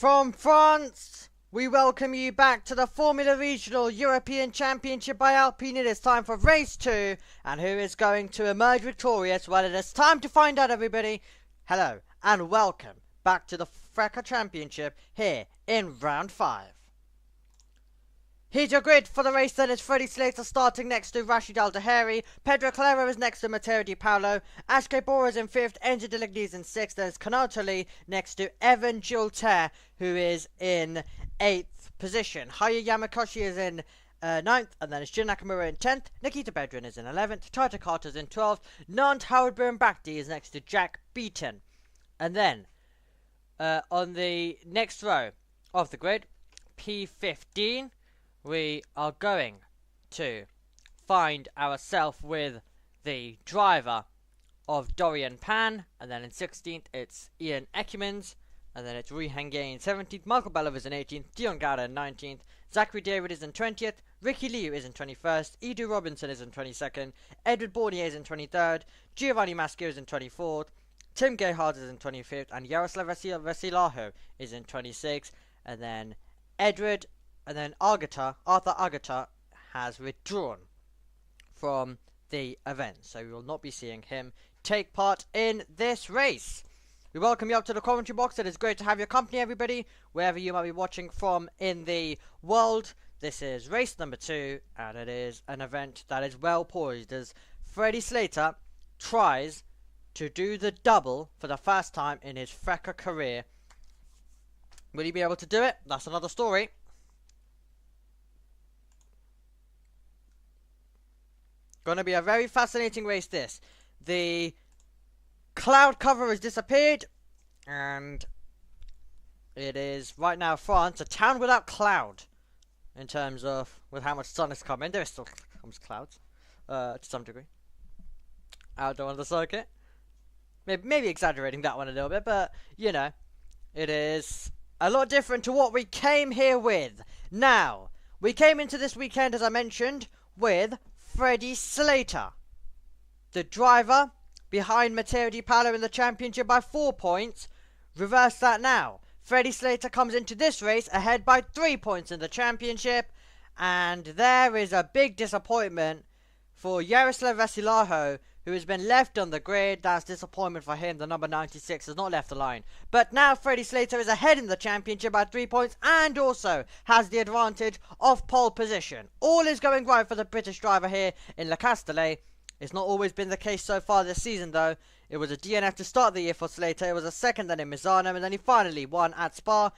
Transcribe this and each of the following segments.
From France, we welcome you back to the Formula Regional European Championship by Alpine. It is time for race 2, and who is going to emerge victorious? Well, it is time to find out, everybody. Hello, and welcome back to the FRECA Championship here in round 5. Here's your grid for the race. Then it's Freddie Slater starting next to Rashid Al-Daheri. Pedro Calero is next to Matteo Di Paolo. Ashke Bora is in 5th. Enzo De Ligny is in 6th. There's Canotoli next to Evan Gilter, who is in 8th position. Haya Yamakoshi is in 9th. And then it's Jin Nakamura in 10th. Nikita Bedrin is in 11th. Tata Carter is in 12th. Nant Howard Byrne-Bakti is next to Jack Beaton. And then on the next row of the grid, P15, we are going to find ourselves with the driver of Dorian Pan, and then in 16th it's Ian Ekimans, and then it's Rui Hengay in 17th, Michael Belov is in 18th, Dion Gada in 19th, Zachary David is in 20th, Ricky Liu is in 21st, Edu Robinson is in 22nd, Edward Bournier is in 23rd, Giovanni Maschio is in 24th, Tim Gayhard is in 25th, and Yaroslav Vasilaho is in 26th, and then Arthur Agata has withdrawn from the event, so we will not be seeing him take part in this race. We welcome you up to the commentary box. It is great to have your company, everybody, wherever you might be watching from in the world. This is race number 2, and it is an event that is well poised as Freddie Slater tries to do the double for the first time in his FRECA career. Will he be able to do it? That's another story. Going to be a very fascinating race, this. The cloud cover has disappeared, and it is right now France, a town without cloud in terms of with how much sun is coming. There still comes clouds to some degree outdoor on the circuit. Maybe exaggerating that one a little bit, but you know, it is a lot different to what we came here with. Now, we came into this weekend, as I mentioned, with Freddie Slater, the driver behind Matteo Di Paolo in the championship by 4 points. Reverse that now. Freddie Slater comes into this race ahead by 3 points in the championship, and there is a big disappointment for Yaroslav Vasilaho, who has been left on the grid. That's disappointment for him. The number 96 has not left the line. But now Freddie Slater is ahead in the championship by 3 points and also has the advantage of pole position. All is going right for the British driver here in Le Castellet. It's not always been the case so far this season, though. It was a DNF to start the year for Slater. It was a second then in Misano, and then he finally won at Spa,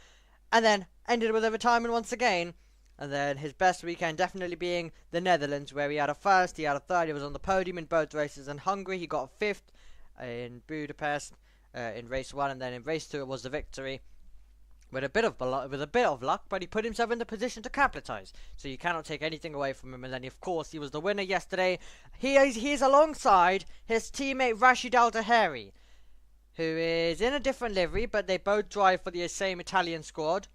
and then ended with a retirement once again. And then his best weekend definitely being the Netherlands, where he had a first, he had a third, he was on the podium in both races. In Hungary, he got a 5th in Budapest in race 1, and then in race 2 it was the victory. With a bit of luck, but he put himself in the position to capitalize. So you cannot take anything away from him. And then, of course, he was the winner yesterday. He is alongside his teammate Rashid Al-Daheri, who is in a different livery, but they both drive for the same Italian squad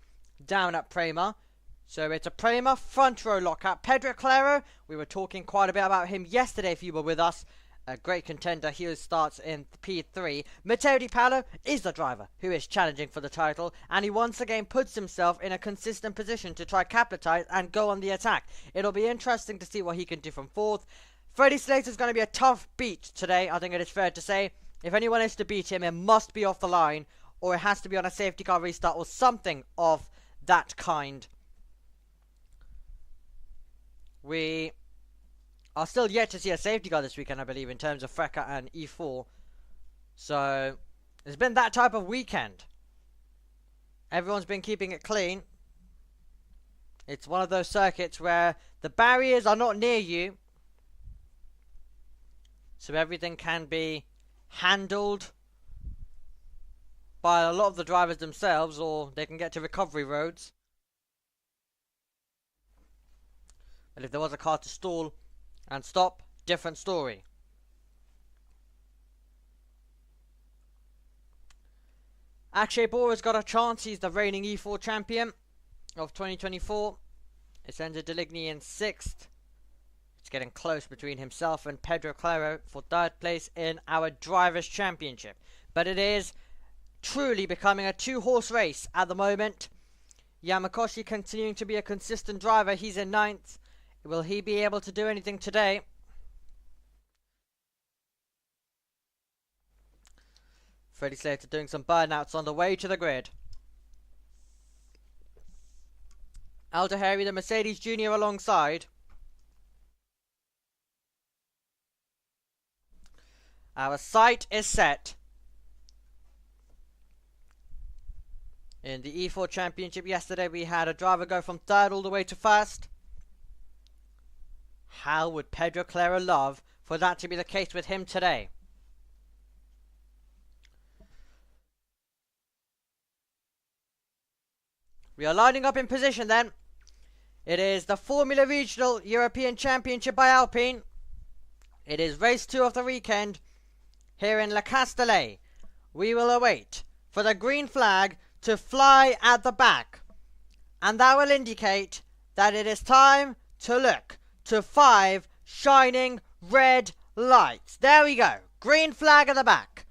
down at Prema. So it's a Prema front row lockout. Pedro Calero, we were talking quite a bit about him yesterday if you were with us. A great contender. He starts in P3. Matteo Di Paolo is the driver who is challenging for the title, and he once again puts himself in a consistent position to try capitalize and go on the attack. It'll be interesting to see what he can do from 4th. Freddie Slater is going to be a tough beat today, I think it is fair to say. If anyone is to beat him, it must be off the line, or it has to be on a safety car restart or something of that kind. We are still yet to see a safety car this weekend, I believe, in terms of FRECA and E4. So, it's been that type of weekend. Everyone's been keeping it clean. It's one of those circuits where the barriers are not near you, so everything can be handled by a lot of the drivers themselves, or they can get to recovery roads. But if there was a car to stall and stop, different story. Akshay Bora's got a chance. He's the reigning E4 champion of 2024. It's Enzo De Ligny in 6th. It's getting close between himself and Pedro Calero for 3rd place in our Drivers' Championship. But it is truly becoming a two-horse race at the moment. Yamakoshi continuing to be a consistent driver. He's in 9th. Will he be able to do anything today? Freddie Slater doing some burnouts on the way to the grid. Aldahari, the Mercedes Junior, alongside. Our sight is set. In the E4 Championship yesterday, we had a driver go from 3rd all the way to 1st. How would Pedro Clara love for that to be the case with him today? We are lining up in position then. It is the Formula Regional European Championship by Alpine. It is race 2 of the weekend here in Le Castellet. We will await for the green flag to fly at the back. And that will indicate that it is time to look to 5 shining red lights. There we go. Green flag at the back.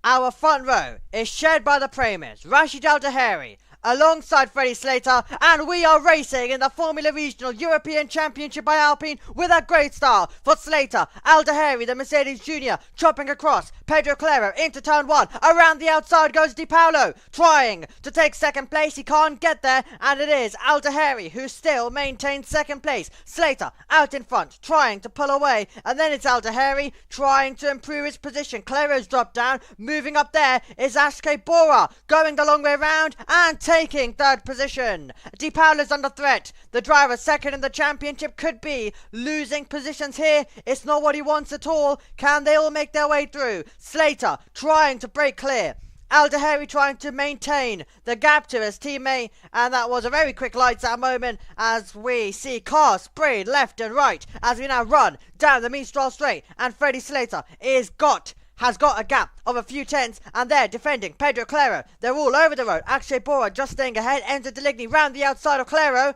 Our front row is shared by the premiers. Rashid Aldahari alongside Freddie Slater, and we are racing in the Formula Regional European Championship by Alpine with a great start for Slater. Aldahari, the Mercedes Junior, chopping across. Pedro Clara into turn 1. Around the outside goes Di Paolo, trying to take 2nd place. He can't get there, and it is Aldahari who still maintains 2nd place. Slater out in front, trying to pull away, and then it's Aldahari trying to improve his position. Clara's dropped down. Moving up there is Ashke Bora, going the long way around and taking 3rd position. Di Paolo's under threat. The driver 2nd in the championship could be losing positions here. It's not what he wants at all. Can they all make their way through? Slater trying to break clear. Aldahari trying to maintain the gap to his teammate, and that was a very quick lights out moment as we see cars sprayed left and right as we now run down the Mistral Straight, and Freddie Slater has got a gap of a few tenths, and they're defending Pedro Claro. They're all over the road. Akshay Bora just staying ahead. Enzo Deligny round the outside of Claro.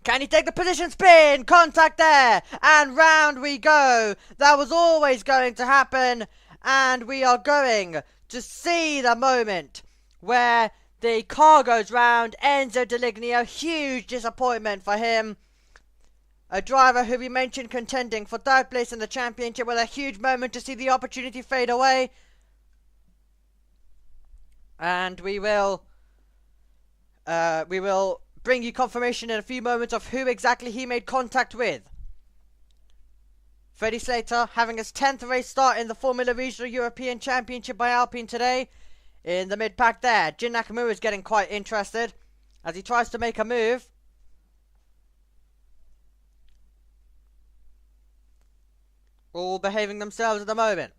Can he take the position? Spin! Contact there! And round we go. That was always going to happen. And we are going to see the moment where the car goes round. Enzo Deligny, a huge disappointment for him. A driver who we mentioned contending for 3rd place in the championship, with a huge moment to see the opportunity fade away. And we will bring you confirmation in a few moments of who exactly he made contact with. Freddie Slater having his 10th race start in the Formula Regional European Championship by Alpine today. In the mid-pack there, Jin Nakamura is getting quite interested as he tries to make a move. All behaving themselves at the moment.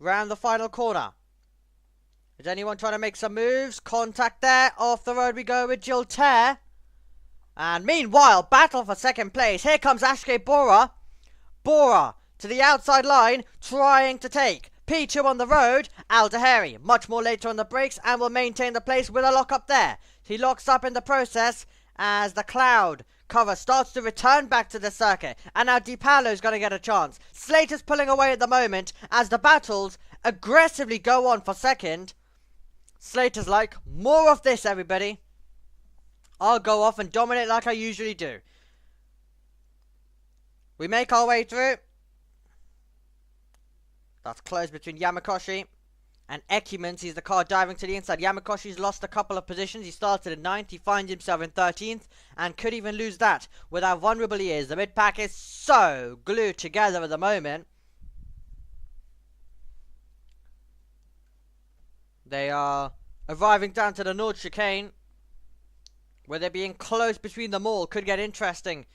Round the final corner. Is anyone trying to make some moves? Contact there. Off the road we go with Gilter. And meanwhile, battle for 2nd place. Here comes Ashke Bora. Bora to the outside line, trying to take P2 on the road. Aldahari much more later on the brakes and will maintain the place with a lock up there. He locks up in the process as the cloud cover starts to return back to the circuit, and now Di Paolo's going to get a chance. Slater's pulling away at the moment as the battles aggressively go on for 2nd. Slater's like, more of this, everybody. I'll go off and dominate like I usually do. We make our way through. That's close between Yamakoshi and Ecumen. Sees the car diving to the inside. Yamakoshi's lost a couple of positions. He started in 9th. He finds himself in 13th and could even lose that with how vulnerable he is. The mid-pack is so glued together at the moment. They are arriving down to the North Chicane, where they're being close between them all. Could get interesting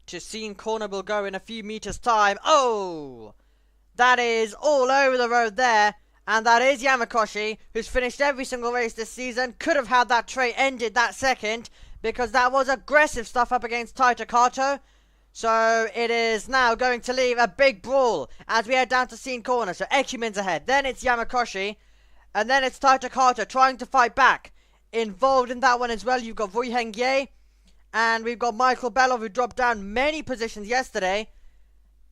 to see corner will go in a few meters time. Oh! That is all over the road there. And that is Yamakoshi, who's finished every single race this season. Could have had that trait ended that 2nd, because that was aggressive stuff up against Taito Kato. So it is now going to leave a big brawl as we head down to Scene Corner. So Ecumen's ahead. Then it's Yamakoshi. And then it's Taito Kato trying to fight back. Involved in that one as well, you've got Vui Hengye. And we've got Michael Belov, who dropped down many positions yesterday.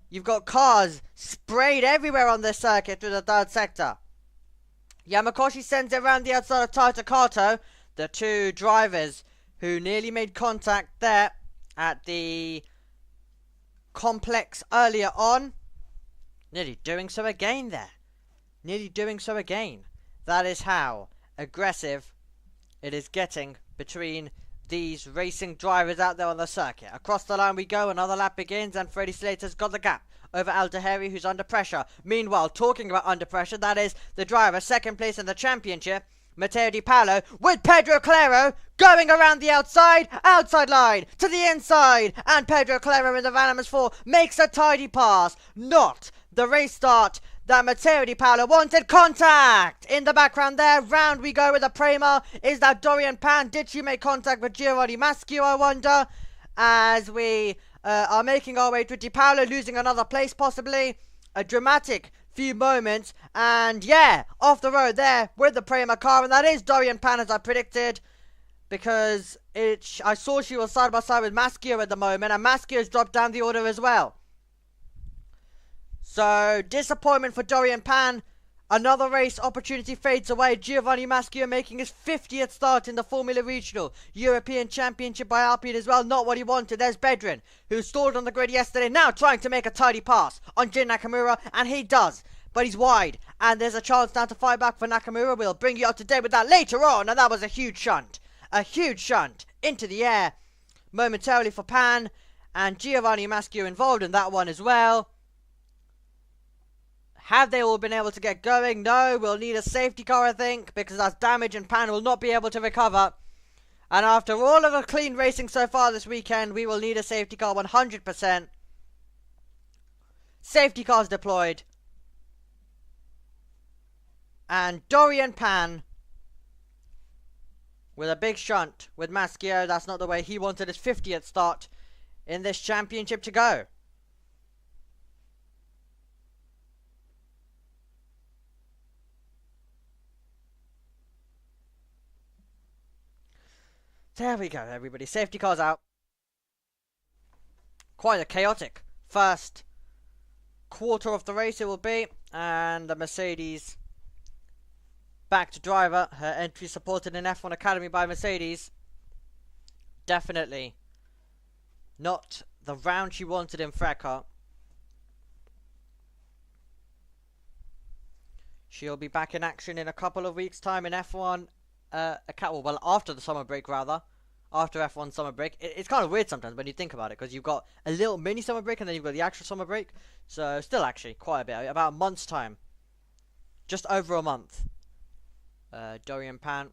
You've got cars sprayed everywhere on this circuit through the 3rd sector. Yamakoshi sends it around the outside of Taito Kato. The two drivers who nearly made contact there at the complex earlier on. Nearly doing so again there. Nearly doing so again. That is how aggressive it is getting between these racing drivers out there on the circuit. Across the line we go, another lap begins, and Freddie Slater's got the gap over Al Taheri, who's under pressure. Meanwhile, talking about under pressure, that is the driver second place in the championship, Matteo Di Paolo, with Pedro Claro going around the outside line to the inside, and Pedro Claro in the Van Amersfoort 4 makes a tidy pass. Not the race start that Matteo Di Paolo wanted. Contact in the background there. Round we go with a Prema. Is that Dorian Pan? Did she make contact with Giovanni Maschio, I wonder? As we are making our way to Di Paolo, losing another place possibly. A dramatic few moments. And yeah, off the road there with the Prema car. And that is Dorian Pan, as I predicted. Because I saw she was side by side with Maschio at the moment. And Maschio's dropped down the order as well. So, disappointment for Dorian Pan. Another race opportunity fades away. Giovanni Maschio making his 50th start in the Formula Regional European Championship by Alpine as well. Not what he wanted. There's Bedrin, who stalled on the grid yesterday, now trying to make a tidy pass on Jin Nakamura, and he does. But he's wide, and there's a chance now to fight back for Nakamura. We'll bring you up to date with that later on, and that was a huge shunt. A huge shunt into the air momentarily for Pan, and Giovanni Maschio involved in that one as well. Have they all been able to get going? No, we'll need a safety car, I think, because that's damage and Pan will not be able to recover. And after all of the clean racing so far this weekend, we will need a safety car 100%. Safety cars deployed. And Dorian Pan with a big shunt with Maschio. That's not the way he wanted his 50th start in this championship to go. There we go, everybody. Safety cars out. Quite a chaotic first quarter of the race it will be. And the Mercedes back to driver. Her entry supported in F1 Academy by Mercedes. Definitely not the round she wanted in FRECA. She'll be back in action in a couple of weeks' time in F1. Well, after the summer break, rather. After F1 summer break. It's kind of weird sometimes when you think about it, because you've got a little mini summer break and then you've got the actual summer break. So, still actually quite a bit. About a month's time. Just over a month. Dorian Pan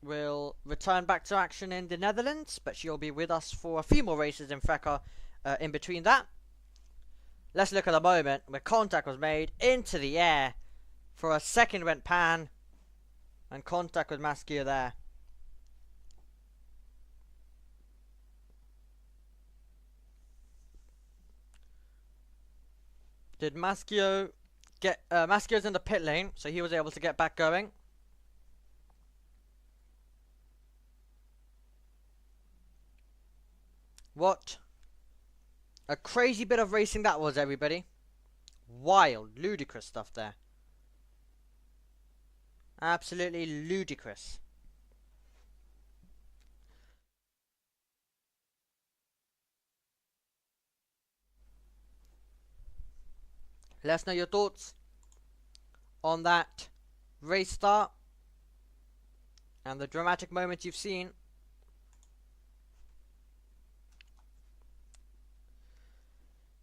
will return back to action in the Netherlands, but she'll be with us for a few more races in FRECA in between that. Let's look at the moment where contact was made into the air. For a second went Pan. And contact with Maschio there. Did Maschio get... Maschio's in the pit lane, so he was able to get back going. What a crazy bit of racing that was, everybody. Wild, ludicrous stuff there. Absolutely ludicrous. Let us know your thoughts on that race start and the dramatic moments you've seen.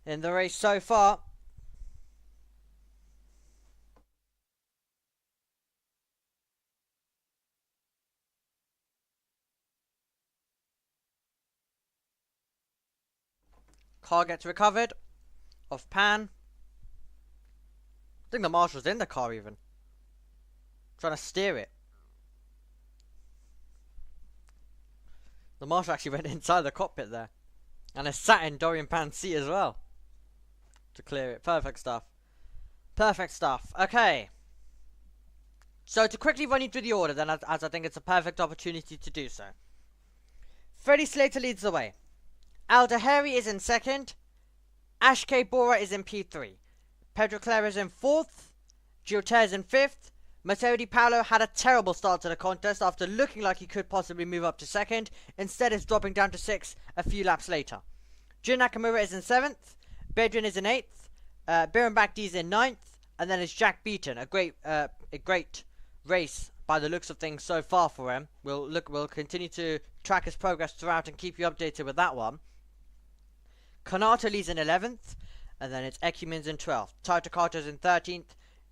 In the race so far. Car gets recovered of Pan. I think the marshal's in the car even. Trying to steer it. The marshal actually went inside the cockpit there. And is sat in Dorian Pan's seat as well. To clear it. Perfect stuff. Perfect stuff. Okay. So to quickly run you through the order then, as I think it's a perfect opportunity to do so. Freddie Slater leads the way. Al Taheri is in second. Ashke Bora is in P3. Pedro Claro is in fourth. Giottez in fifth. Matteo Paolo had a terrible start to the contest after looking like he could possibly move up to second. Instead, is dropping down to 6th a few laps later. Jun Nakamura is in 7th. Bedrin is in 8th. Biren Bakdi is in 9th. And then it's Jack Beaton. A great race by the looks of things so far for him. We'll continue to track his progress throughout and keep you updated with that one. Kanata leads in 11th. And then it's Ekumins in 12th. Taito Kato's in 13th.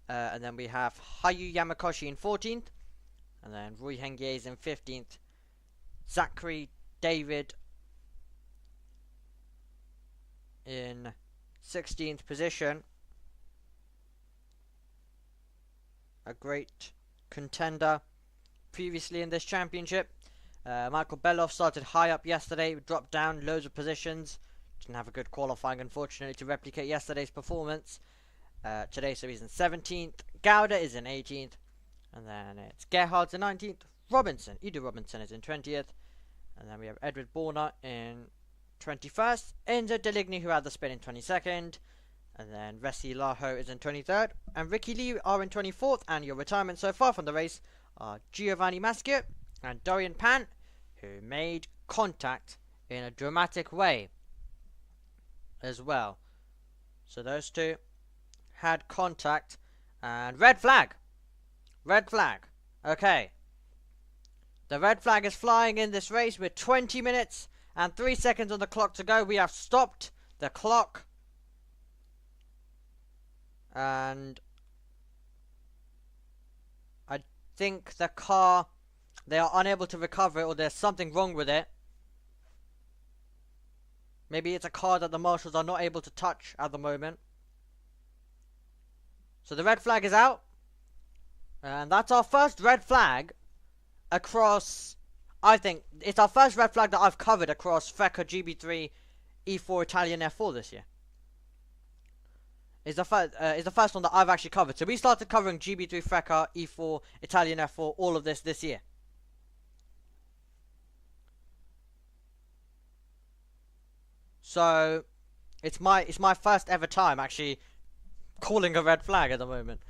And then we have Hayu Yamakoshi in 14th. And then Rui Hengie is in 15th. Zachary David in 16th position. A great contender previously in this championship. Michael Beloff started high up yesterday, dropped down loads of positions. Didn't have a good qualifying, unfortunately, to replicate yesterday's performance. Today, so he's in 17th. Gouda is in 18th. And then it's Gerhard's in 19th. Edu Robinson is in 20th. And then we have Edward Borna in 21st. Enzo Deligny, who had the spin, in 22nd. And then Resi Laho is in 23rd. And Ricky Lee are in 24th. And your retirement so far from the race are Giovanni Maschio and Dorian Pan, who made contact in a dramatic way as well. So those two had contact. And red flag. Red flag. Okay. The red flag is flying in this race with 20 minutes and 3 seconds on the clock to go. We have stopped the clock. And I think the car, they are unable to recover it, or there's something wrong with it. Maybe it's a car that the marshals are not able to touch at the moment. So the red flag is out. And that's our first red flag across, I think, it's our first red flag that I've covered across FRECA GB3 E4 Italian F4 this year. Is the first one that I've actually covered. So we started covering GB3 FRECA E4 Italian F4, all of this year. So it's my first ever time actually calling a red flag at the moment.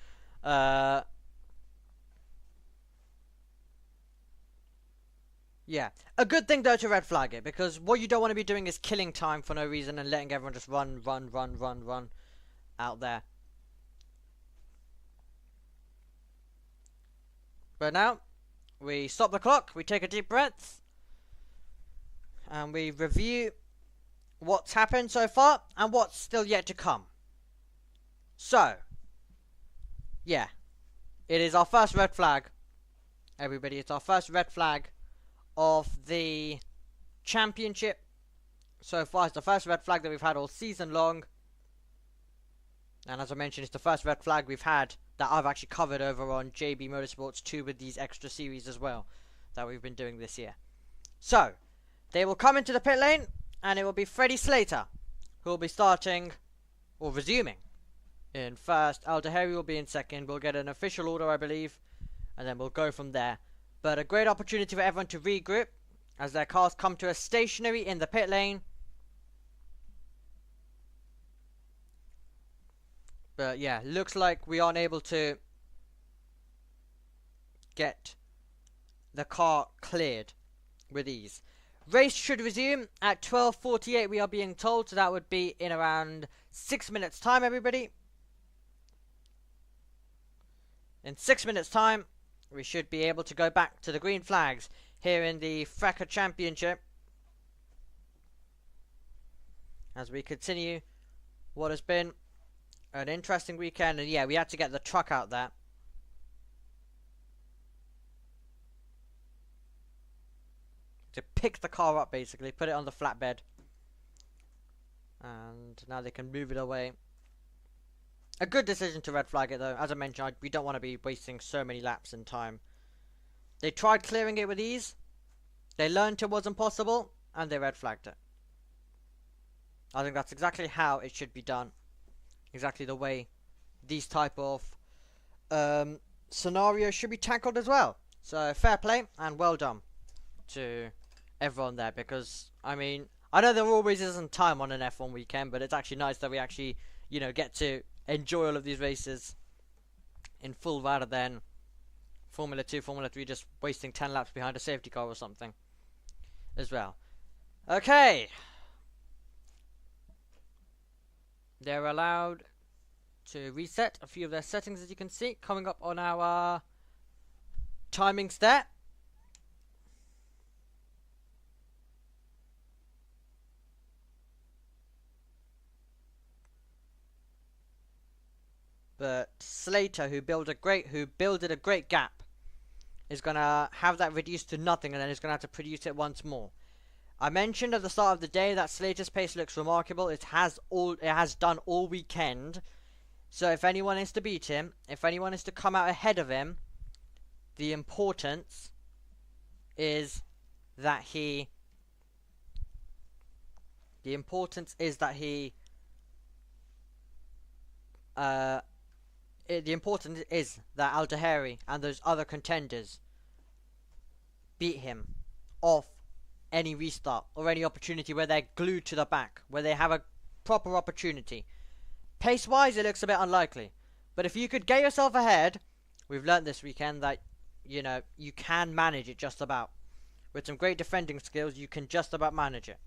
Yeah, a good thing though to red flag it, because what you don't want to be doing is killing time for no reason and letting everyone just run out there. But now we stop the clock, we take a deep breath, and we review what's happened so far and what's still yet to come. So yeah, it is our first red flag, everybody. It's our first red flag of the championship so far. It's the first red flag that we've had all season long. And as I mentioned, it's the first red flag we've had that I've actually covered over on JBMotorsports 2 with these extra series as well that we've been doing this year. So, they will come into the pit lane, and it will be Freddie Slater who will be starting, or resuming, in first. Aldeheri will be in second. We'll get an official order, I believe, and then we'll go from there. But a great opportunity for everyone to regroup as their cars come to a stationary in the pit lane. But yeah, looks like we aren't able to get the car cleared with ease. Race should resume at 12:48, we are being told, so that would be in around 6 minutes time, everybody. In 6 minutes time, we should be able to go back to the green flags here in the FRECA Championship as we continue what has been an interesting weekend. And yeah, we had to get the truck out there. To pick the car up, basically, put it on the flatbed. And now they can move it away. A good decision to red flag it though. As I mentioned, we don't want to be wasting so many laps in time. They tried clearing it with ease. They learned it wasn't possible, and they red flagged it. I think that's exactly how it should be done. Exactly the way these type of scenarios should be tackled as well. So fair play and well done to everyone there, because I mean, I know there always isn't time on an F1 weekend, but it's actually nice that we actually, you know, get to enjoy all of these races in full rather than Formula 2, Formula 3 just wasting 10 laps behind a safety car or something as well. Okay. They're allowed to reset a few of their settings, as you can see, coming up on our timings there. But Slater, who builded a great gap, is gonna have that reduced to nothing, and then is gonna have to produce it once more. I mentioned at the start of the day that Slater's pace looks remarkable. It has done all weekend. So if anyone is to beat him, if anyone is to come out ahead of him, the importance is that he Al-Daheri and those other contenders beat him off any restart or any opportunity where they're glued to the back, where they have a proper opportunity. Pace-wise, it looks a bit unlikely. But if you could get yourself ahead, we've learnt this weekend that, you know, you can manage it just about. With some great defending skills, you can just about manage it.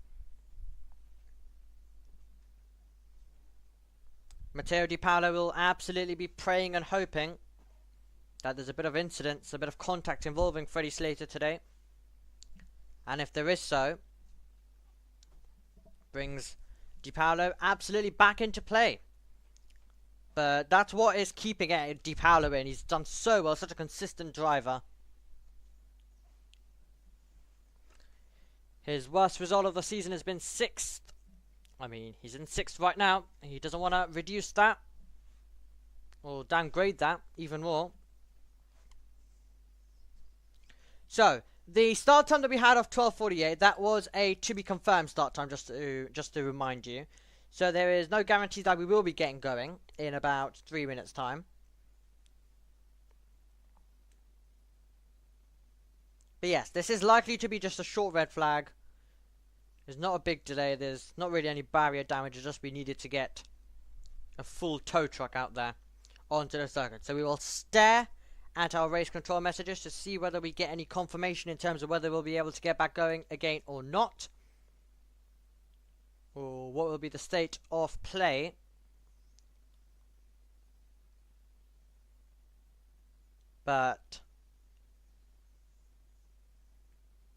Matteo Di Paolo will absolutely be praying and hoping that there's a bit of incidents, a bit of contact involving Freddie Slater today. And if there is so, brings Di Paolo absolutely back into play. But that's what is keeping Di Paolo in. He's done so well, such a consistent driver. His worst result of the season has been 6th. I mean, he's in 6th right now. He doesn't want to reduce that or downgrade that even more. So, the start time that we had of 12:48, that was a to be confirmed start time, just to remind you. So there is no guarantee that we will be getting going in about 3 minutes time. But yes, this is likely to be just a short red flag. There's not a big delay. There's not really any barrier damage. It'll just be needed to get a full tow truck out there onto the circuit. So we will stare at our race control messages to see whether we get any confirmation in terms of whether we'll be able to get back going again or not. Or what will be the state of play. But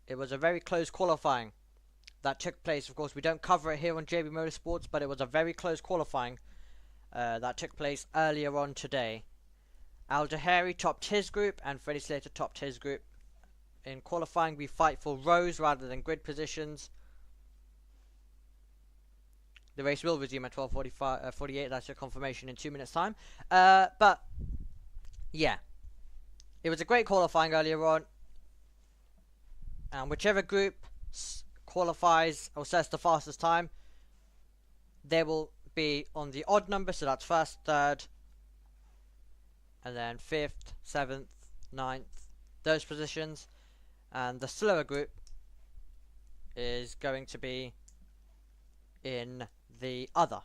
it was a very close qualifying that took place. Of course, we don't cover it here on JB Motorsports, but it was a very close qualifying that took place earlier on today. Al-Daheri topped his group and Freddie Slater topped his group. In qualifying, we fight for rows rather than grid positions. The race will resume at 12:48. That's your confirmation in 2 minutes' time. But yeah, it was a great qualifying earlier on. And whichever group qualifies or sets the fastest time, they will be on the odd number. So that's 1st, 3rd, and then 5th, 7th, 9th, those positions. And the slower group is going to be in the other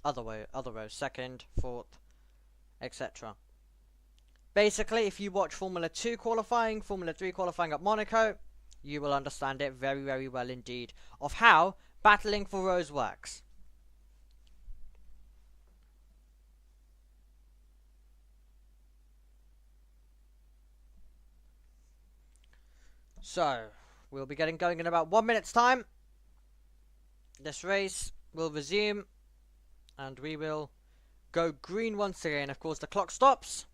rows, 2nd, 4th, etc. Basically, if you watch Formula 2 qualifying, Formula 3 qualifying at Monaco, you will understand it very, very well indeed of how battling for rows works. So, we'll be getting going in about 1 minute's time. This race will resume, and we will go green once again. Of course, the clock stops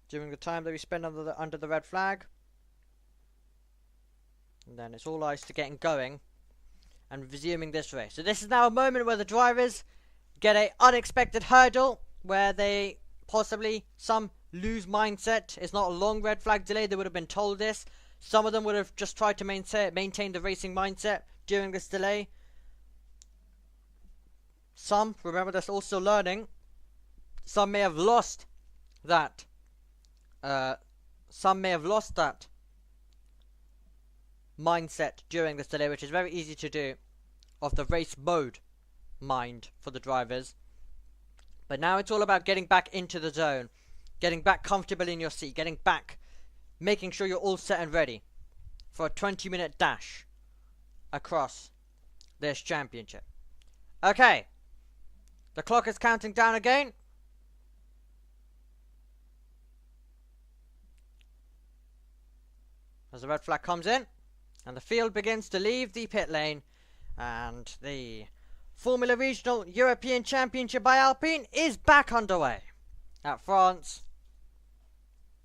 during the time that we spend under the red flag, and then it's all eyes to getting going and resuming this race. So this is now a moment where the drivers get an unexpected hurdle, where they possibly some lose mindset. It's not a long red flag delay. They would have been told this. Some of them would have just tried to maintain the racing mindset during this delay. Some, remember, they're also learning. Some may have lost that. Some may have lost that mindset during this delay, which is very easy to do, of the race mode mind for the drivers. But now it's all about getting back into the zone, getting back comfortable in your seat, getting back, making sure you're all set and ready for a 20-minute dash across this championship. Okay, the clock is counting down again. As the red flag comes in, and the field begins to leave the pit lane, and the Formula Regional European Championship by Alpine is back underway at France.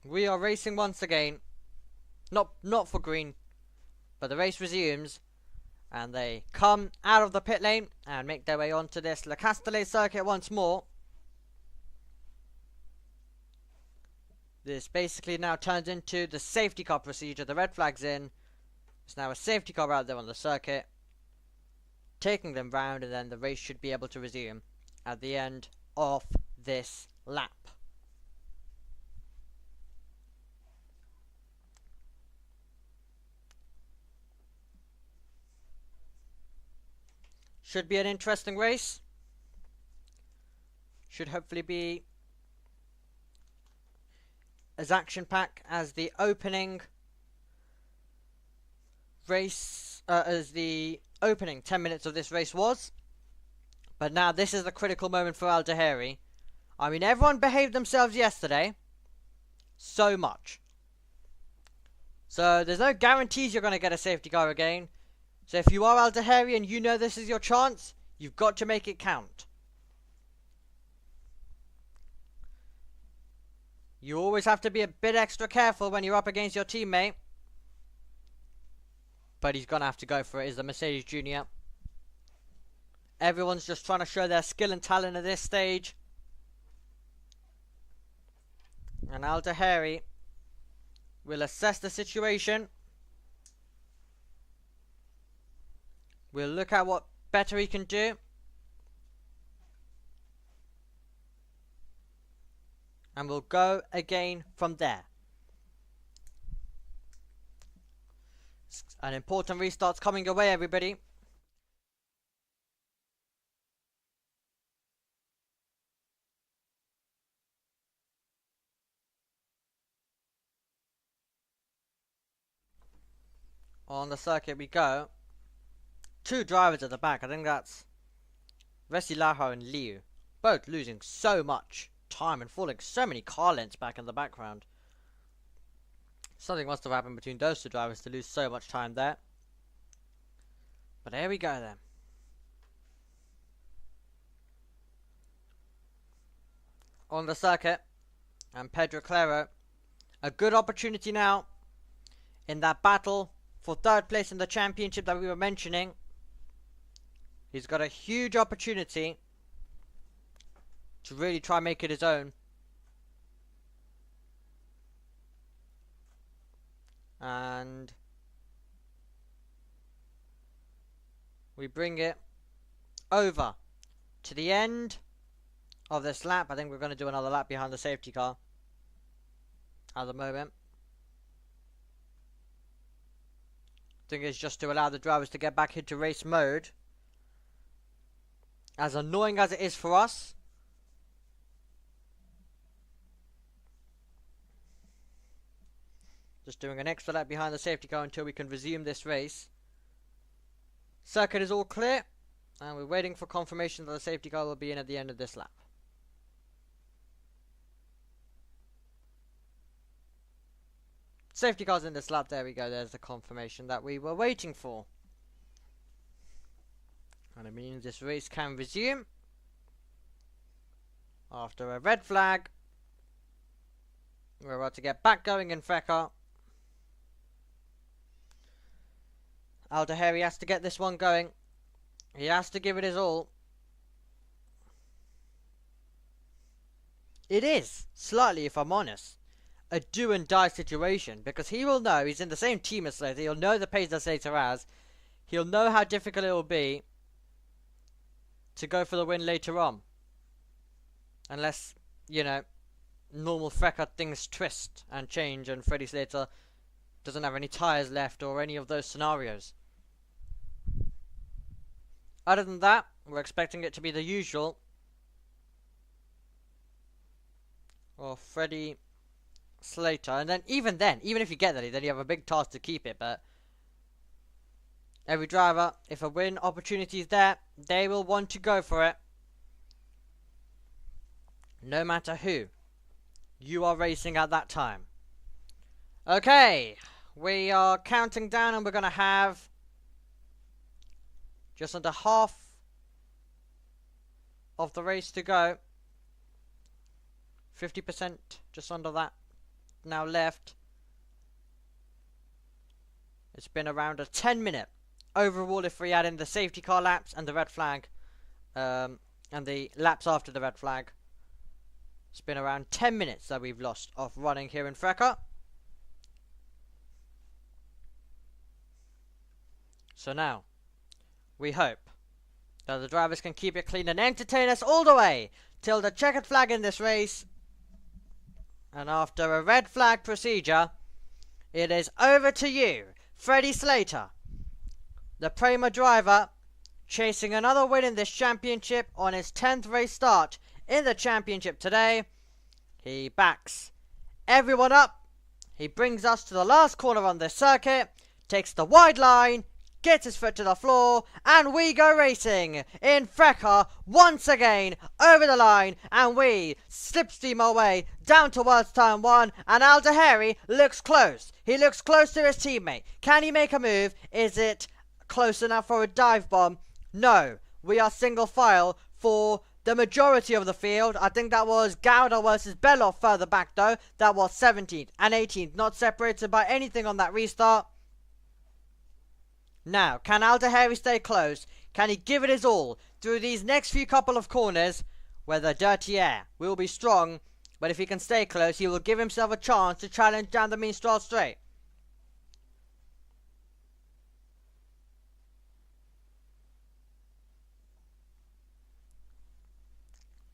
We are racing once again, not for green, but the race resumes, and they come out of the pit lane and make their way onto this Le Castellet circuit once more. This basically now turns into the safety car procedure. The red flag's in. There's now a safety car out there on the circuit, taking them round, and then the race should be able to resume at the end of this lap. Should be an interesting race. Should hopefully be as action-packed as the opening race, as the opening 10 minutes of this race was. But now this is the critical moment for Al-Daheri. I mean, everyone behaved themselves yesterday so much. So there's no guarantees you're going to get a safety car again. So if you are Al-Daheri and you know this is your chance, you've got to make it count. You always have to be a bit extra careful when you're up against your teammate. But he's going to have to go for it, is the Mercedes Junior. Everyone's just trying to show their skill and talent at this stage. And Al-Daheri will assess the situation. We'll look at what better he can do. And we'll go again from there. An important restart's coming your way, everybody. On the circuit we go. Two drivers at the back. I think that's Vesilaho and Liu. Both losing so much time and falling so many car lengths back in the background. Something must have happened between those two drivers to lose so much time there. But there we go then. On the circuit, and Pedro Claro, a good opportunity now in that battle for third place in the championship that we were mentioning. He's got a huge opportunity to really try and make it his own. And we bring it over to the end of this lap. I think we're going to do another lap behind the safety car at the moment. I think it's just to allow the drivers to get back into race mode. As annoying as it is for us, just doing an extra lap behind the safety car until we can resume this race. Circuit is all clear, and we're waiting for confirmation that the safety car will be in at the end of this lap. Safety car's in this lap. There we go. There's the confirmation that we were waiting for. And it means this race can resume after a red flag. We're about to get back going in FRECA. Al-Daheri has to get this one going. He has to give it his all. It is, slightly if I'm honest, a do and die situation, because he will know he's in the same team as Slater. He'll know the pace that Slater has. He'll know how difficult it will be to go for the win later on. Unless, you know, normal FRECA things twist and change and Freddie Slater doesn't have any tyres left or any of those scenarios. Other than that, we're expecting it to be the usual. or Freddie Slater. And then, even if you get the lead, then you have a big task to keep it. But every driver, if a win opportunity is there, they will want to go for it. No matter who you are racing at that time. Okay, we are counting down and we're going to have just under half of the race to go. 50%, just under that now left. It's been around a 10-minute overall if we add in the safety car laps and the red flag, and the laps after the red flag. It's been around 10 minutes that we've lost of running here in FRECA. So now, we hope that the drivers can keep it clean and entertain us all the way till the checkered flag in this race. And after a red flag procedure, it is over to you, Freddie Slater, the Prema driver, chasing another win in this championship on his 10th race start in the championship today. He backs everyone up. He brings us to the last corner on this circuit, takes the wide line, gets his foot to the floor, and we go racing in FRECA once again over the line, and we slipstream our way down towards turn 1, and Al Daheri looks close. He looks close to his teammate. Can he make a move? Is it close enough for a dive bomb? No. We are single file for the majority of the field. I think that was Gouda versus Belov further back though. That was 17th and 18th, not separated by anything on that restart. Now, can Al Daheri stay close? Can he give it his all through these next few couple of corners where the dirty air will be strong? But if he can stay close, he will give himself a chance to challenge down the Mistral straight.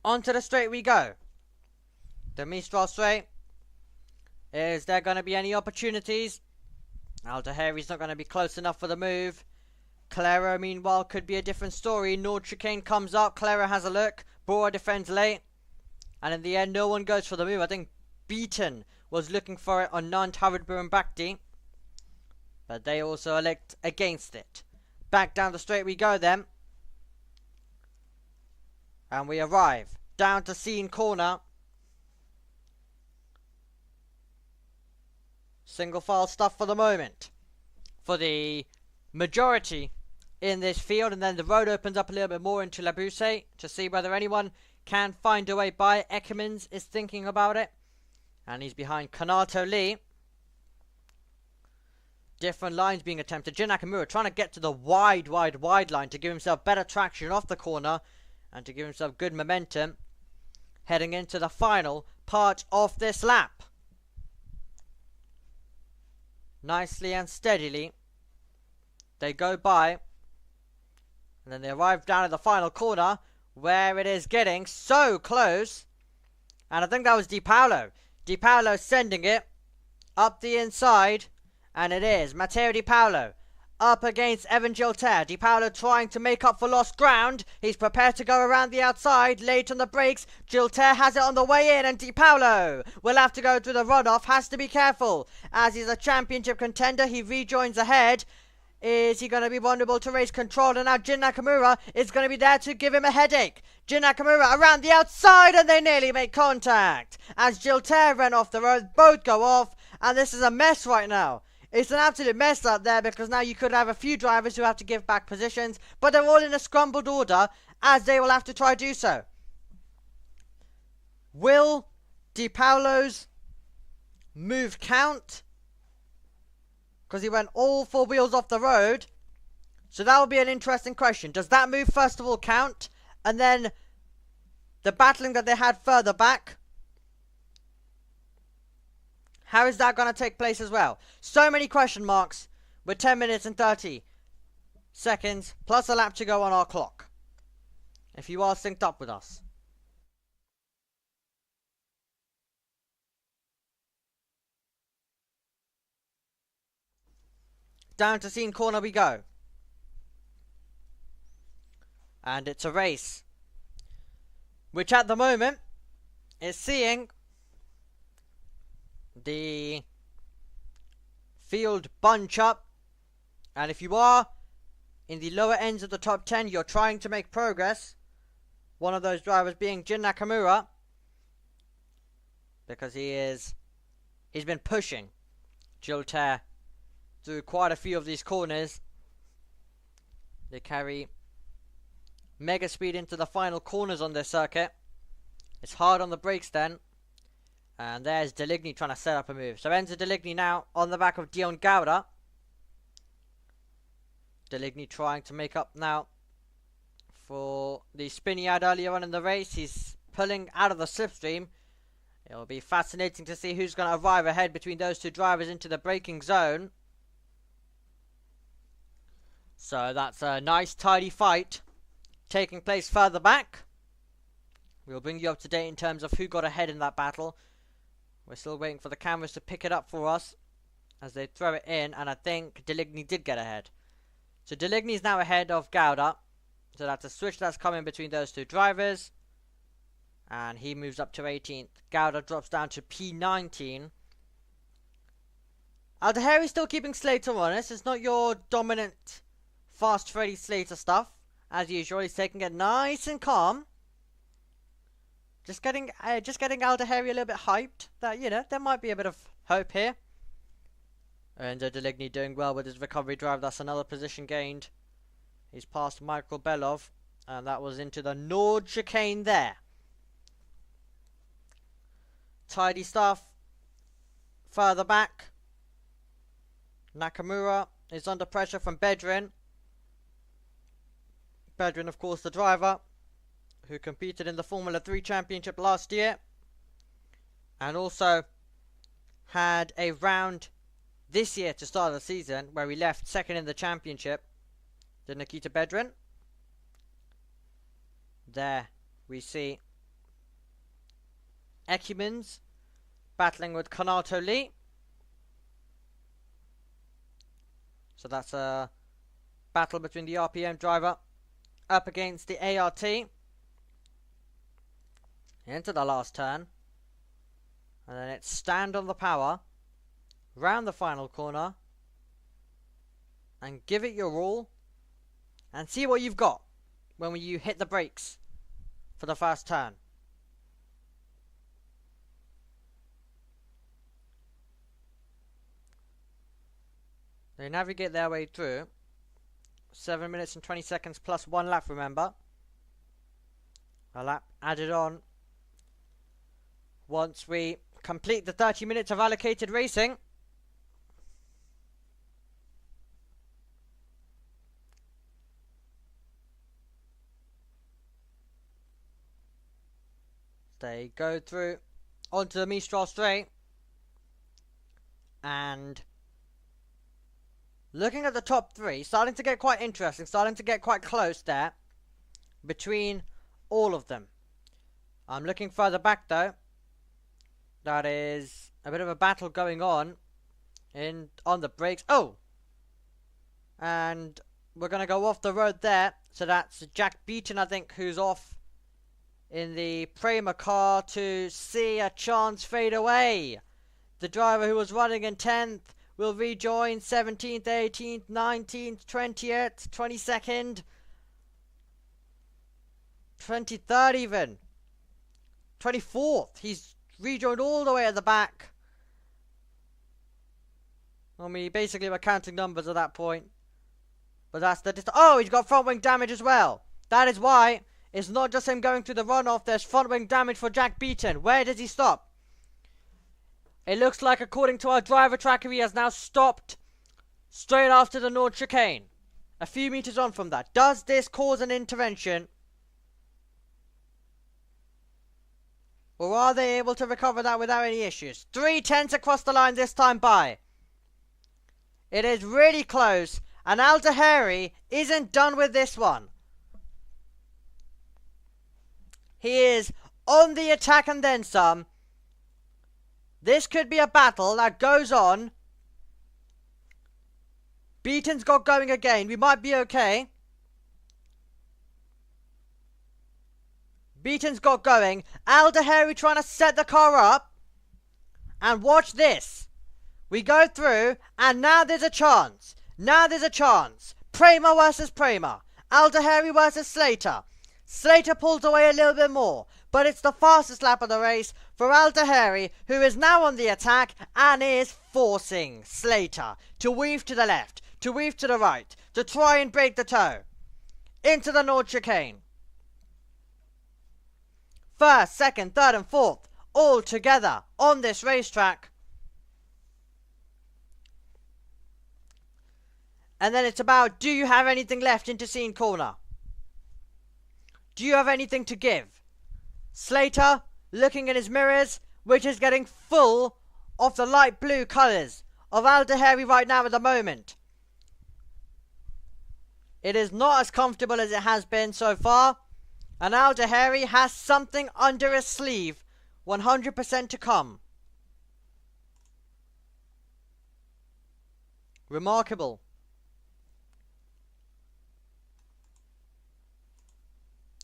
Onto the straight we go. The Mistral straight. Is there going to be any opportunities? Al Daheri's not going to be close enough for the move. Clara, meanwhile, could be a different story. Nord chicane comes up. Clara has a look. Bora defends late. And in the end, no one goes for the move. I think Beaton was looking for it on Nant, Havidbur and Bakti. But they also elect against it. Back down the straight we go then. And we arrive down to Scene Corner. Single file stuff for the moment. For the majority in this field. And then the road opens up a little bit more into Labuse to see whether anyone can find a way by. Ekemans is thinking about it. And he's behind Kanato Lee. Different lines being attempted. Jin Nakamura trying to get to the wide line to give himself better traction off the corner. And to give himself good momentum. Heading into the final part of this lap. Nicely and steadily. They go by. And then they arrive down at the final corner. Where it is getting so close. And I think that was Di Paolo. Di Paolo sending it up the inside. And it is Matteo Di Paolo up against Evan Gilter. Di Paolo trying to make up for lost ground. He's prepared to go around the outside. Late on the brakes. Gilter has it on the way in. And Di Paolo will have to go through the runoff. Has to be careful. As he's a championship contender, he rejoins ahead. Is he going to be vulnerable to race control? And now Jin Nakamura is going to be there to give him a headache. Jin Nakamura around the outside, and they nearly make contact. As Gilter ran off the road, both go off. And this is a mess right now. It's an absolute mess out there because now you could have a few drivers who have to give back positions. But they're all in a scrambled order as they will have to try to do so. Will Di Paolo's move count? Because he went all four wheels off the road. So that will be an interesting question. Does that move first of all count? And then the battling that they had further back. How is that going to take place as well? So many question marks with 10 minutes and 30 seconds plus a lap to go on our clock. If you are synced up with us. Down to Scene Corner we go. And it's a race which at the moment is seeing the field bunch up. And if you are in the lower ends of the top 10, you're trying to make progress. One of those drivers being Jin Nakamura, because he's been pushing Jilter through quite a few of these corners. They carry mega speed into the final corners on this circuit. It's hard on the brakes then. And there's Deligny trying to set up a move. So Enzo Deligny now on the back of Dion Gauda. Deligny trying to make up now for the spin he had earlier on in the race. He's pulling out of the slipstream. It will be fascinating to see who's going to arrive ahead between those two drivers into the braking zone. So that's a nice tidy fight taking place further back. We'll bring you up to date in terms of who got ahead in that battle. We're still waiting for the cameras to pick it up for us as they throw it in, and I think Deligny did get ahead. So Deligny is now ahead of Gauda. So that's a switch that's coming between those two drivers. And he moves up to 18th. Gauda drops down to P19. Aldehari still keeping Slater honest. It's not your dominant fast Freddy Slater stuff. As usual, he's taking it nice and calm. Just getting Aldehari a little bit hyped. That, you know, there might be a bit of hope here. And Deligny doing well with his recovery drive. That's another position gained. He's past Michael Belov. And that was into the Nord chicane there. Tidy stuff. Further back. Nakamura is under pressure from Bedrin. Bedrin, of course, the driver who competed in the Formula 3 Championship last year. And also had a round this year to start the season where we left second in the championship to Nikita Bedrin. There we see Ekimans battling with Konato Lee. So that's a battle between the RPM driver up against the ART. Into the last turn. And then it's stand on the power. Round the final corner. And give it your all. And see what you've got when you hit the brakes for the first turn. They navigate their way through. 7 minutes and 20 seconds plus 1 lap, remember. A lap added on once we complete the 30 minutes of allocated racing. They go through onto the Mistral straight. And looking at the top three, starting to get quite interesting, starting to get quite close there between all of them. I'm looking further back though. That is a bit of a battle going on on the brakes. Oh! And we're going to go off the road there. So that's Jack Beaton, I think, who's off in the Prema car to see a chance fade away. The driver who was running in 10th will rejoin 17th, 18th, 19th, 20th, 22nd, 23rd even. 24th. He's rejoined all the way at the back. I mean, basically we're counting numbers at that point. But that's the oh, he's got front wing damage as well. That is why it's not just him going through the runoff. There's front wing damage for Jack Beaton. Where does he stop? It looks like, according to our driver tracker, he has now stopped straight after the Nord chicane. A few meters on from that. Does this cause an intervention? Or are they able to recover that without any issues? 3/10 across the line this time by. It is really close. And Aldehari isn't done with this one. He is on the attack and then some. This could be a battle that goes on. Beaton's got going again. We might be okay. Beaton's got going. Aldehari trying to set the car up. And watch this. We go through, and now there's a chance. Now there's a chance. Prema versus Prema. Al-Dahari versus Slater. Slater pulls away a little bit more, but it's the fastest lap of the race for Al-Dahari, who is now on the attack and is forcing Slater to weave to the left, to weave to the right, to try and break the toe. Into the North chicane. First, second, third and fourth, all together on this racetrack. And then it's about, do you have anything left into Scene Corner? Do you have anything to give? Slater, looking in his mirrors, which is getting full of the light blue colours of Al-Dahari right now at the moment. It is not as comfortable as it has been so far, and Al-Dahari has something under his sleeve, 100% to come. Remarkable.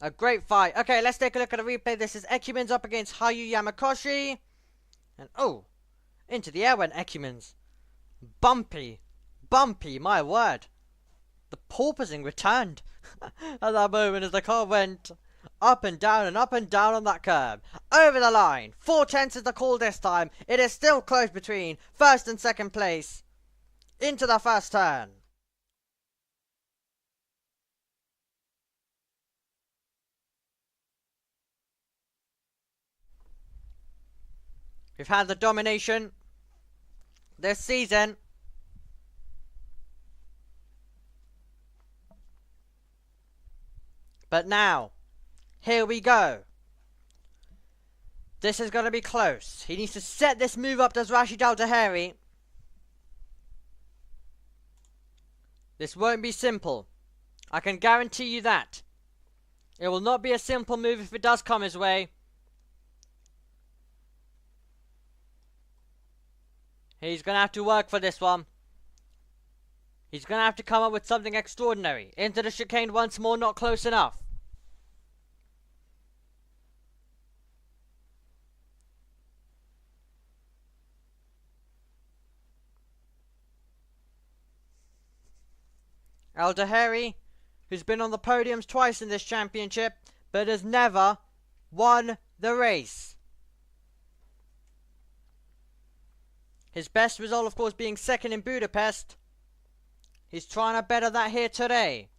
A great fight. Okay, let's take a look at the replay. This is Ecumans up against Hayu Yamakoshi. And oh, into the air went Ecumans. Bumpy. Bumpy, my word. The porpoising returned at that moment as the car went up and down on that curb. Over the line. 4/10 is the call this time. It is still close between first and second place. Into the first turn. We've had the domination this season. But now, here we go. This is going to be close. He needs to set this move up, does Rashid Al-Dahari. This won't be simple. I can guarantee you that. It will not be a simple move if it does come his way. He's going to have to work for this one. He's going to have to come up with something extraordinary. Into the chicane once more, not close enough. Al-Dahari, who's been on the podiums twice in this championship, but has never won the race. His best result, of course, being second in Budapest. He's trying to better that here today.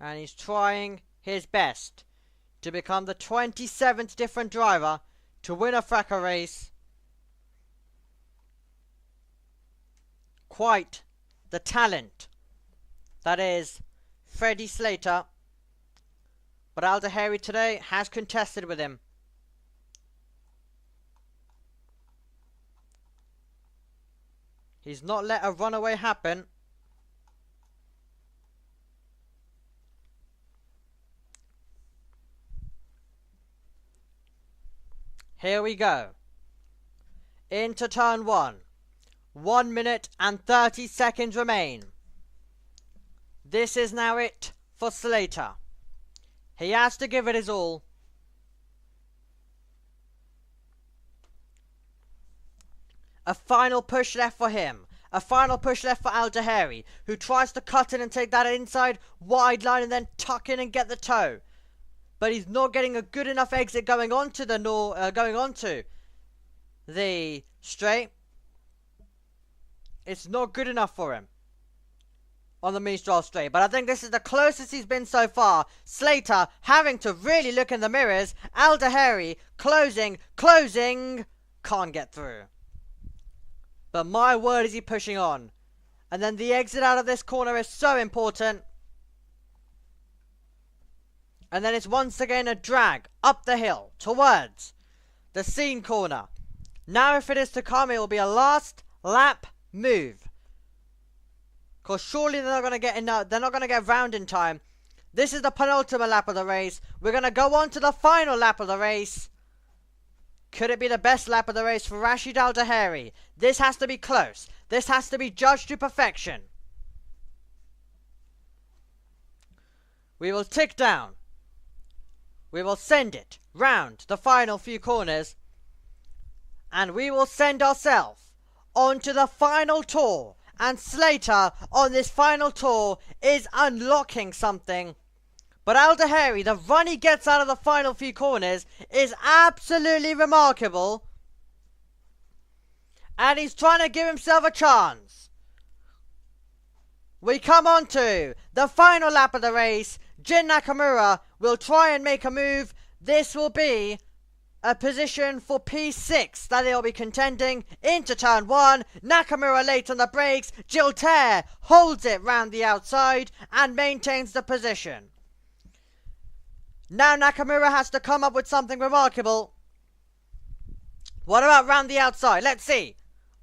And he's trying his best to become the 27th different driver to win a FRECA race. Quite the talent that is Freddie Slater. But Al-Dahari today has contested with him. He's not let a runaway happen. Here we go. Into turn 1. 1 minute and 30 seconds remain. This is now it for Slater. He has to give it his all. A final push left for him. A final push left for Al-Dahari, who tries to cut in and take that inside wide line and then tuck in and get the toe. But he's not getting a good enough exit going onto the straight. It's not good enough for him on the Mistral straight. But I think this is the closest he's been so far. Slater having to really look in the mirrors. Al-Dahari closing, can't get through. But my word, is he pushing on. And then the exit out of this corner is so important. And then it's once again a drag up the hill towards the Scene Corner. Now if it is to come, it will be a last lap move. Because surely they're not going to get enough. They're not going to get round in time. This is the penultimate lap of the race. We're going to go on to the final lap of the race. Could it be the best lap of the race for Rashid Al-Dahari? This has to be close. This has to be judged to perfection. We will tick down. We will send it round the final few corners. And we will send ourselves onto the final tour. And Slater on this final tour is unlocking something. But Aldahari, the run he gets out of the final few corners is absolutely remarkable. And he's trying to give himself a chance. We come on to the final lap of the race. Jin Nakamura will try and make a move. This will be a position for P6 that they'll be contending into turn 1. Nakamura late on the brakes. Giltaire holds it round the outside and maintains the position. Now Nakamura has to come up with something remarkable. What about round the outside? Let's see.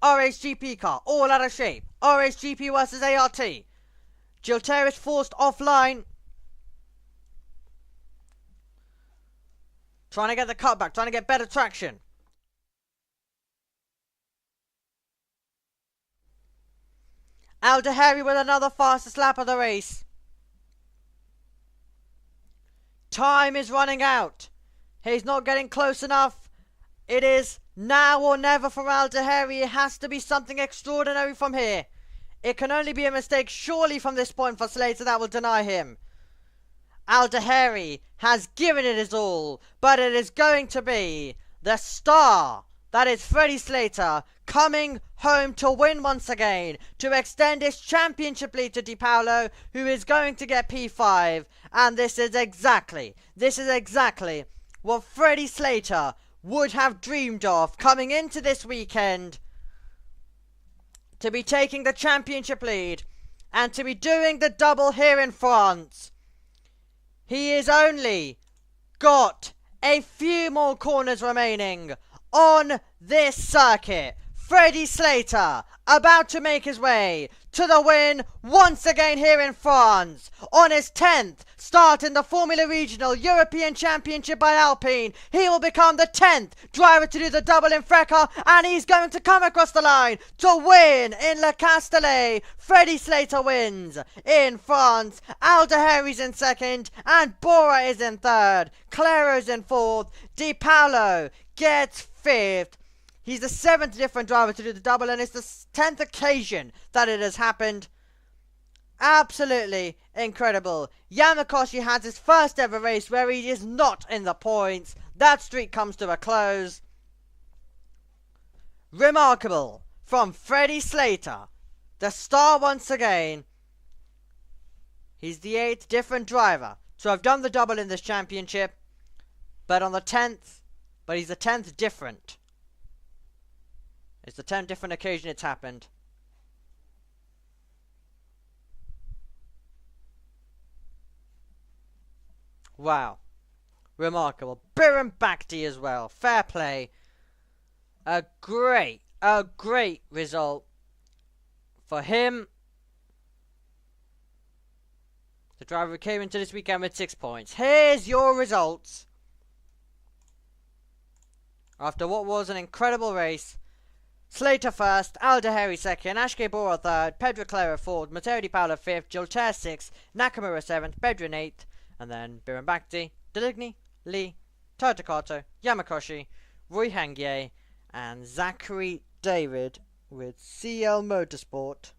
RHGP car, all out of shape. RHGP versus ART. Giltaire is forced offline. Trying to get the cutback, trying to get better traction. Aldahari with another fastest lap of the race. Time is running out. He's not getting close enough. It is now or never for Aldahari. It has to be something extraordinary from here. It can only be a mistake surely from this point for Slater that will deny him. Aldahari has given it his all, but it is going to be the star that is Freddie Slater coming home to win once again, to extend his championship lead to Di Paolo, who is going to get P5. And this is exactly what Freddie Slater would have dreamed of coming into this weekend, to be taking the championship lead and to be doing the double here in France. He has only got a few more corners remaining on this circuit. Freddie Slater about to make his way to the win once again here in France on his 10th start in the Formula Regional European Championship by Alpine. He will become the 10th driver to do the double in FRECA, and he's going to come across the line to win in Le Castellet. Freddie Slater wins in France. Aldahari's in second and Bora is in third. Claro's in fourth. Di Paolo gets fifth. He's the 7th different driver to do the double, and it's the 10th occasion that it has happened. Absolutely incredible. Yamakoshi has his first ever race where he is not in the points. That streak comes to a close. Remarkable from Freddie Slater, the star once again. He's the 8th different driver to have done the double in this championship, but he's the 10th different. It's the 10th different occasion it's happened. Wow. Remarkable. Biram Bhakti as well. Fair play. A great result for him. The driver who came into this weekend with 6 points. Here's your results. After what was an incredible race. Slater first, Aldahari second, Ashke Bora third, Pedro Claro fourth, Matteo Di Paolo fifth, Giltaire sixth, Nakamura seventh, Bedrin eighth, and then Biram Bhakti, Deligny, Lee, Totakato, Yamakoshi, Roy Hangier, and Zachary David with CL Motorsport.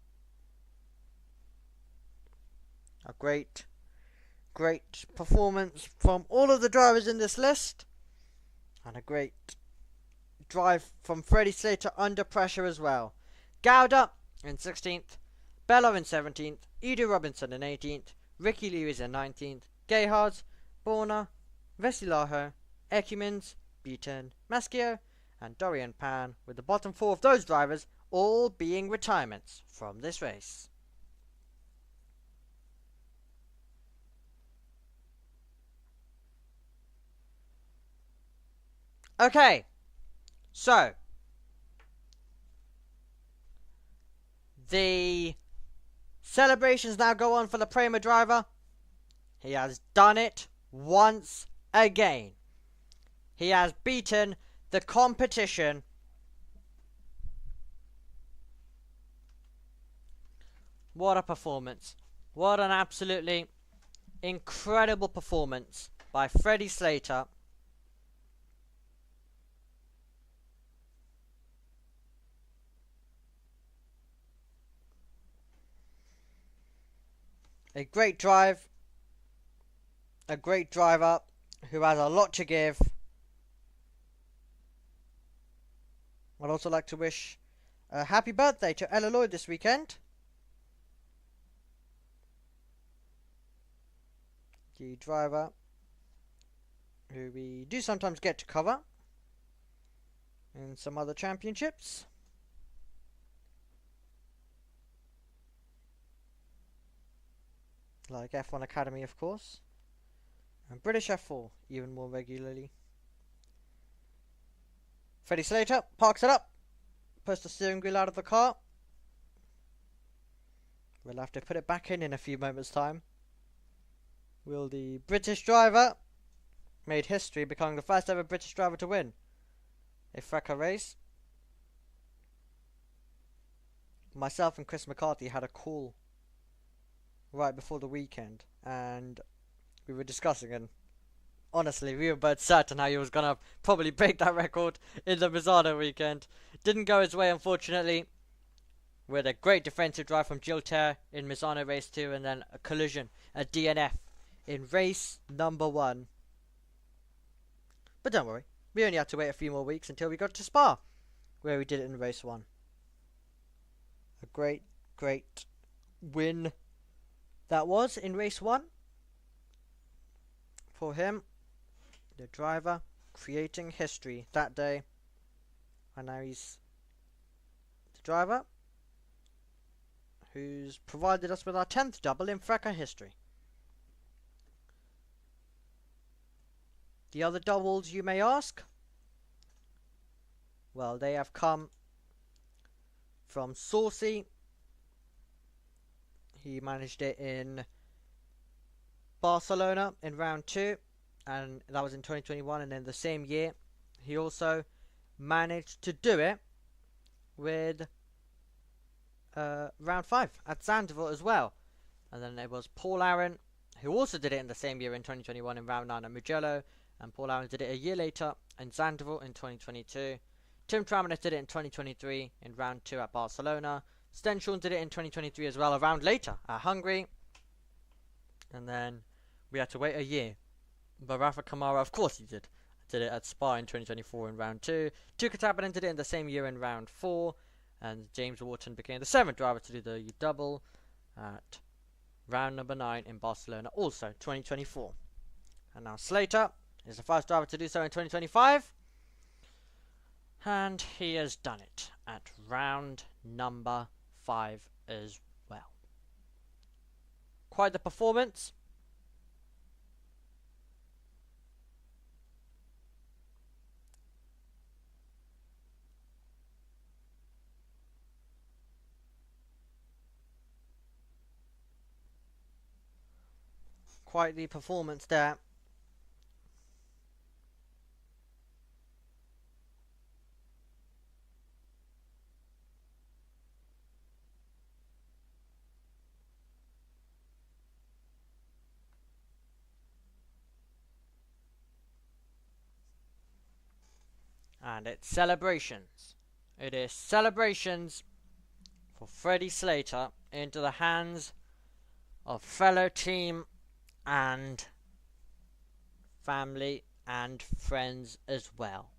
A great performance from all of the drivers in this list, and a great drive from Freddie Slater under pressure as well. Gouda in 16th, Bello in 17th, Edu Robinson in 18th, Ricky Lewis in 19th, Gayhards, Borna, Vesilaho, Ecumins, Beaton, Maschio, and Dorian Pan, with the bottom 4 of those drivers all being retirements from this race. Okay, so the celebrations now go on for the Prema driver. He has done it once again. He has beaten the competition. What a performance. What an absolutely incredible performance by Freddie Slater. A great drive, a great driver who has a lot to give. I'd also like to wish a happy birthday to Ella Lloyd this weekend. The driver who we do sometimes get to cover in some other championships. Like F1 Academy, of course. And British F4 even more regularly. Freddie Slater parks it up. Pulls the steering wheel out of the car. We'll have to put it back in a few moments' time. Will the British driver made history, becoming the first ever British driver to win a FRECA race. Myself and Chris McCarthy had a call right before the weekend, and we were discussing, and honestly, we were both certain how he was gonna probably break that record in the Misano weekend. Didn't go his way, unfortunately, with a great defensive drive from Gilter in Misano race 2, and then a collision, a DNF in race number 1. But don't worry, we only had to wait a few more weeks until we got to Spa, where we did it in race 1. A great win that was in race 1 for him, the driver creating history that day. And now he's the driver who's provided us with our 10th double in FRECA history. The other doubles, you may ask? Well, they have come from Saucy. He managed it in Barcelona in round 2, and that was in 2021, and in the same year he also managed to do it with round 5 at Zandvoort as well. And then there was Paul Aaron, who also did it in the same year in 2021 in round 9 at Mugello, and Paul Aaron did it a year later in Zandvoort in 2022. Tim Tramanis did it in 2023 in round 2 at Barcelona. Stenshorn did it in 2023 as well, a round later at Hungary. And then we had to wait a year. But Rafa Kamara, of course he did it at Spa in 2024 in round 2. Tuka Tabanen did it in the same year in round 4. And James Wharton became the 7th driver to do the double at round number 9 in Barcelona, also 2024. And now Slater is the first driver to do so in 2025. And he has done it at round number 5 as well. Quite the performance. Quite the performance there. And it's celebrations. It is celebrations for Freddie Slater into the hands of fellow team and family and friends as well.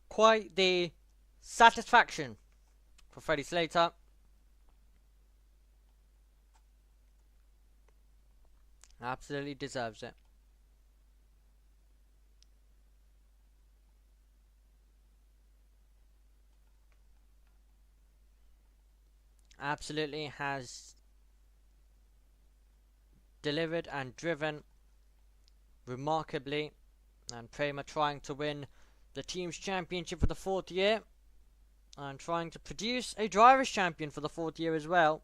Quite the satisfaction for Freddie Slater. Absolutely deserves it. Absolutely has delivered and driven remarkably, and Prema trying to win the team's championship for the 4th year and trying to produce a drivers champion for the 4th year as well.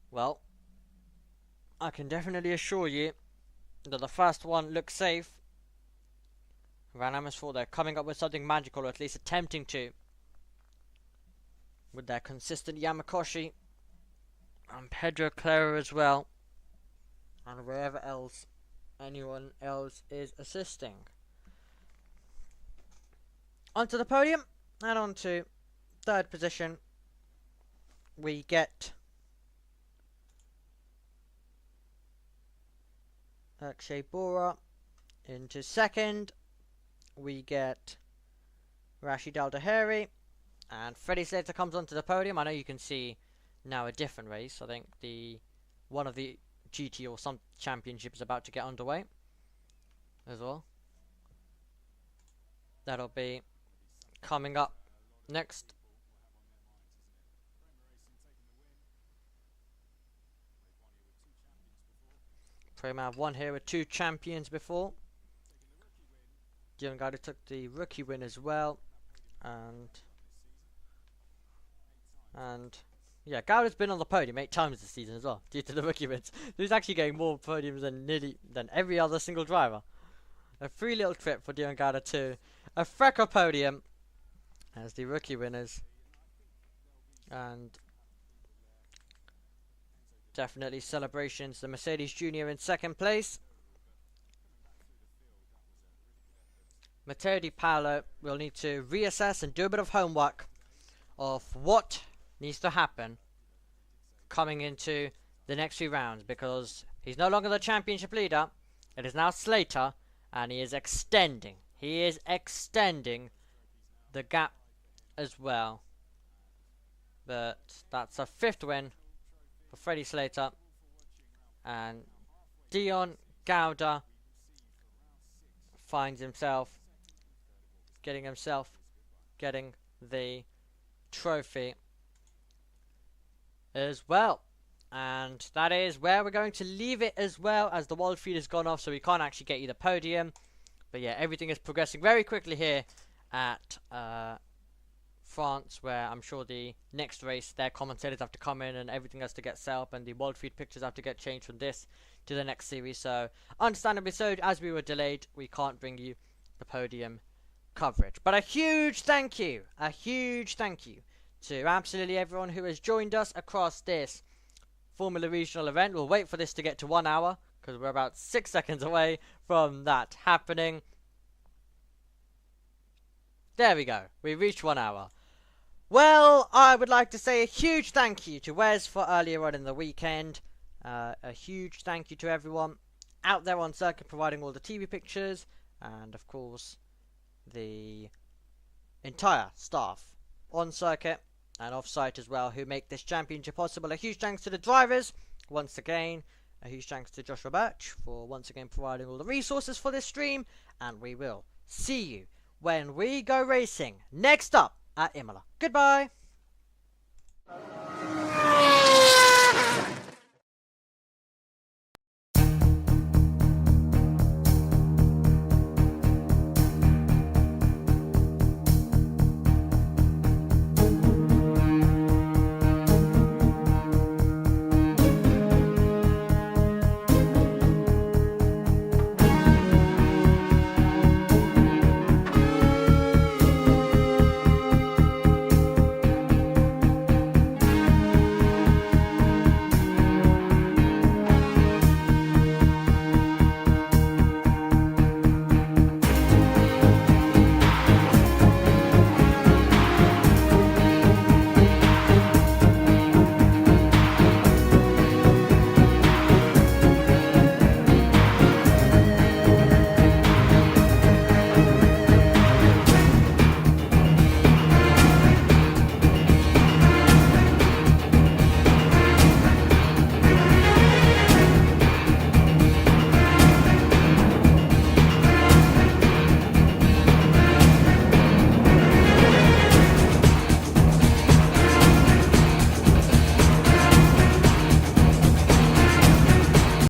Well, I can definitely assure you that the first one looks safe. Van Amersfoort, they're coming up with something magical, or at least attempting to, with their consistent Yamakoshi and Pedro Clara as well, and wherever else anyone else is assisting. Onto the podium, and on to third position, we get Akshay Bora. Into second, we get Rashid Al-Daheri, and Freddie Slater comes onto the podium. I know you can see now a different race. I think one of the GT or some championship is about to get underway as well. That'll be coming up next. Prema have won here with 2 champions before. Dion Gauda took the rookie win as well, and yeah, Gauda's been on the podium 8 times this season as well due to the rookie wins. He's actually getting more podiums than every other single driver. A free little trip for Dion Gauda to a FRECA podium as the rookie winners, and definitely celebrations. The Mercedes Junior in second place. Matteo Di Paolo will need to reassess and do a bit of homework of what needs to happen coming into the next few rounds, because he's no longer the championship leader. It is now Slater, and he is extending. He is extending the gap as well. But that's a 5th win for Freddie Slater, and Dion Gauda finds himself getting the trophy as well. And that is where we're going to leave it as well, as the world feed has gone off, so we can't actually get you the podium. But yeah, everything is progressing very quickly here at France, where I'm sure the next race their commentators have to come in and everything has to get set up, and the world feed pictures have to get changed from this to the next series. So understandably so, as we were delayed, we can't bring you the podium coverage. But a huge thank you to absolutely everyone who has joined us across this Formula Regional event. We'll wait for this to get to 1 hour, because we're about 6 seconds away from that happening. There we go, we reached 1 hour. Well, I would like to say a huge thank you to Wes for earlier on in the weekend. A huge thank you to everyone out there on circuit providing all the TV pictures, and of course the entire staff on circuit and off site as well who make this championship possible. A huge thanks to the drivers once again. A huge thanks to Joshua Birch for once again providing all the resources for this stream, and we will see you when we go racing next up at Imola. Goodbye.